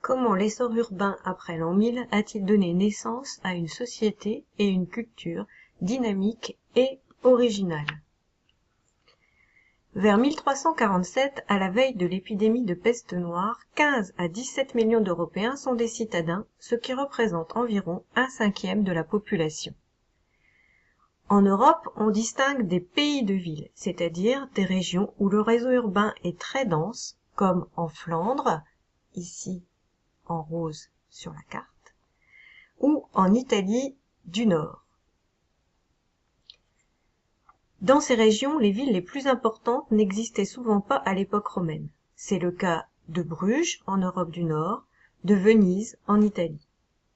Comment l'essor urbain après l'an 1000 a-t-il donné naissance à une société et une culture dynamique et originale? Vers 1347, à la veille de l'épidémie de peste noire, 15 à 17 millions d'Européens sont des citadins, ce qui représente environ 1/5 de la population. En Europe, on distingue des pays de ville, c'est-à-dire des régions où le réseau urbain est très dense, comme en Flandre, ici en rose sur la carte, ou en Italie du Nord. Dans ces régions, les villes les plus importantes n'existaient souvent pas à l'époque romaine. C'est le cas de Bruges, en Europe du Nord, de Venise, en Italie.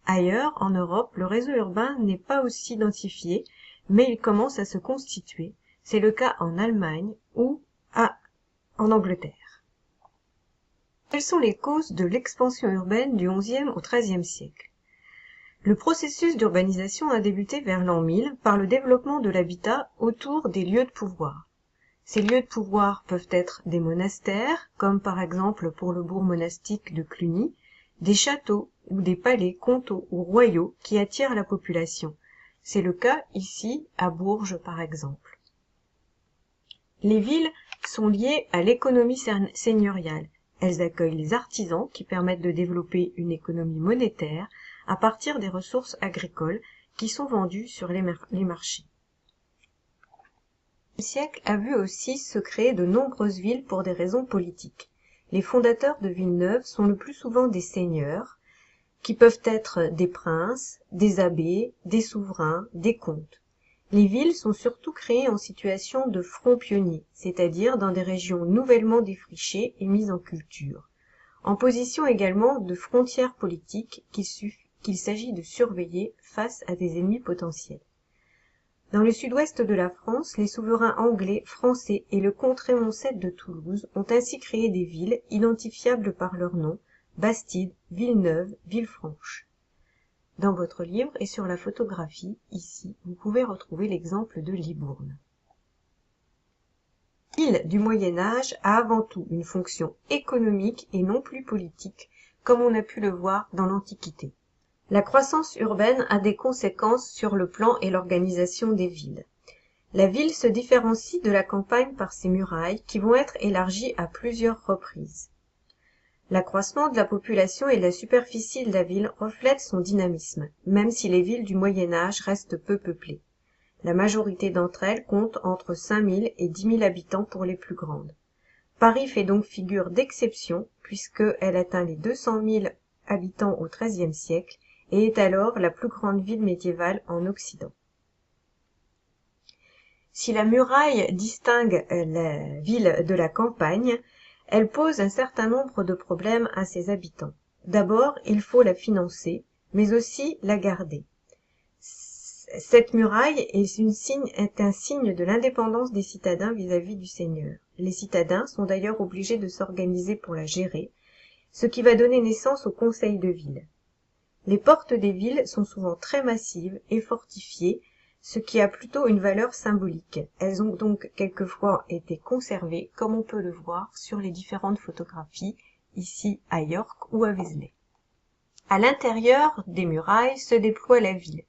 Ailleurs, en Europe, le réseau urbain n'est pas aussi densifié, mais il commence à se constituer. C'est le cas en Allemagne ou en Angleterre. Quelles sont les causes de l'expansion urbaine du XIe au XIIIe siècle? Le processus d'urbanisation a débuté vers l'an 1000 par le développement de l'habitat autour des lieux de pouvoir. Ces lieux de pouvoir peuvent être des monastères, comme par exemple pour le bourg monastique de Cluny, des châteaux ou des palais comtaux ou royaux qui attirent la population. C'est le cas ici à Bourges par exemple. Les villes sont liées à l'économie seigneuriale. Elles accueillent les artisans qui permettent de développer une économie monétaire à partir des ressources agricoles qui sont vendues sur les marchés. Le siècle a vu aussi se créer de nombreuses villes pour des raisons politiques. Les fondateurs de villes neuves sont le plus souvent des seigneurs, qui peuvent être des princes, des abbés, des souverains, des comtes. Les villes sont surtout créées en situation de front pionnier, c'est-à-dire dans des régions nouvellement défrichées et mises en culture, en position également de frontières politiques qu'il s'agit de surveiller face à des ennemis potentiels. Dans le sud-ouest de la France, les souverains anglais, français et le comte Raymond VII de Toulouse ont ainsi créé des villes identifiables par leur nom, Bastide, Villeneuve, Villefranche. Dans votre livre et sur la photographie, ici, vous pouvez retrouver l'exemple de Libourne. L'île du Moyen-Âge a avant tout une fonction économique et non plus politique, comme on a pu le voir dans l'Antiquité. La croissance urbaine a des conséquences sur le plan et l'organisation des villes. La ville se différencie de la campagne par ses murailles qui vont être élargies à plusieurs reprises. L'accroissement de la population et de la superficie de la ville reflètent son dynamisme, même si les villes du Moyen-Âge restent peu peuplées. La majorité d'entre elles comptent entre 5 000 et 10 000 habitants pour les plus grandes. Paris fait donc figure d'exception puisqu'elle atteint les 200 000 habitants au XIIIe siècle et est alors la plus grande ville médiévale en Occident. Si la muraille distingue la ville de la campagne, elle pose un certain nombre de problèmes à ses habitants. D'abord, il faut la financer, mais aussi la garder. Cette muraille est un signe de l'indépendance des citadins vis-à-vis du seigneur. Les citadins sont d'ailleurs obligés de s'organiser pour la gérer, ce qui va donner naissance au conseil de ville. Les portes des villes sont souvent très massives et fortifiées, ce qui a plutôt une valeur symbolique. Elles ont donc quelquefois été conservées, comme on peut le voir sur les différentes photographies, ici à York ou à Vézelay. À l'intérieur des murailles se déploie la ville.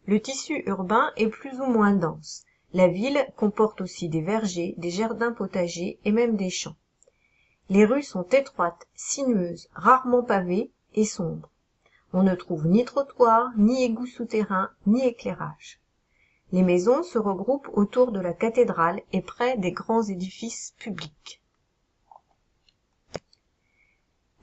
Le tissu urbain est plus ou moins dense. La ville comporte aussi des vergers, des jardins potagers et même des champs. Les rues sont étroites, sinueuses, rarement pavées et sombres. On ne trouve ni trottoir, ni égout souterrain, ni éclairage. Les maisons se regroupent autour de la cathédrale et près des grands édifices publics.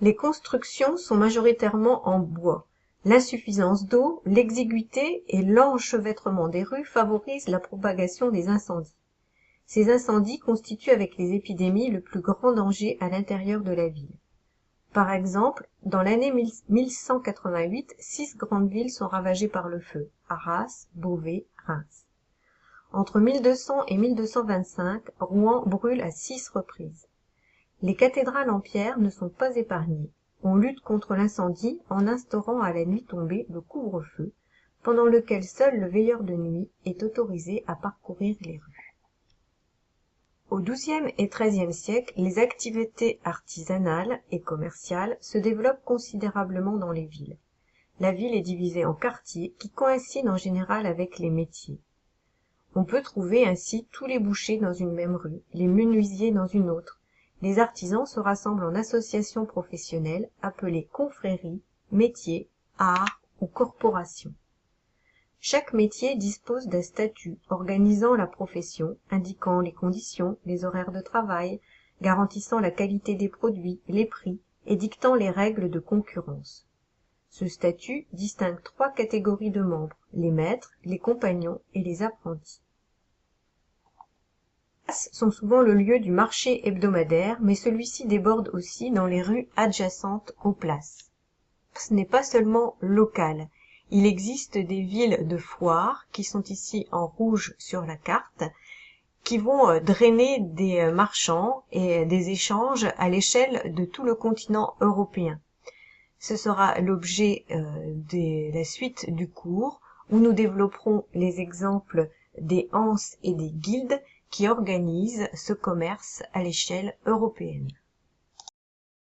Les constructions sont majoritairement en bois. L'insuffisance d'eau, l'exiguïté et l'enchevêtrement des rues favorisent la propagation des incendies. Ces incendies constituent avec les épidémies le plus grand danger à l'intérieur de la ville. Par exemple, dans l'année 1188, 6 grandes villes sont ravagées par le feu, Arras, Beauvais, Reims. Entre 1200 et 1225, Rouen brûle à 6 reprises. Les cathédrales en pierre ne sont pas épargnées. On lutte contre l'incendie en instaurant à la nuit tombée le couvre-feu, pendant lequel seul le veilleur de nuit est autorisé à parcourir les rues. Au XIIe et XIIIe siècle, les activités artisanales et commerciales se développent considérablement dans les villes. La ville est divisée en quartiers qui coïncident en général avec les métiers. On peut trouver ainsi tous les bouchers dans une même rue, les menuisiers dans une autre. Les artisans se rassemblent en associations professionnelles appelées confréries, métiers, arts ou corporations. Chaque métier dispose d'un statut organisant la profession, indiquant les conditions, les horaires de travail, garantissant la qualité des produits, les prix et dictant les règles de concurrence. Ce statut distingue 3 catégories de membres, les maîtres, les compagnons et les apprentis. Les places sont souvent le lieu du marché hebdomadaire, mais celui-ci déborde aussi dans les rues adjacentes aux places. Ce n'est pas seulement local. Il existe des villes de foire, qui sont ici en rouge sur la carte, qui vont drainer des marchands et des échanges à l'échelle de tout le continent européen. Ce sera l'objet de la suite du cours, où nous développerons les exemples des hanses et des guildes qui organisent ce commerce à l'échelle européenne.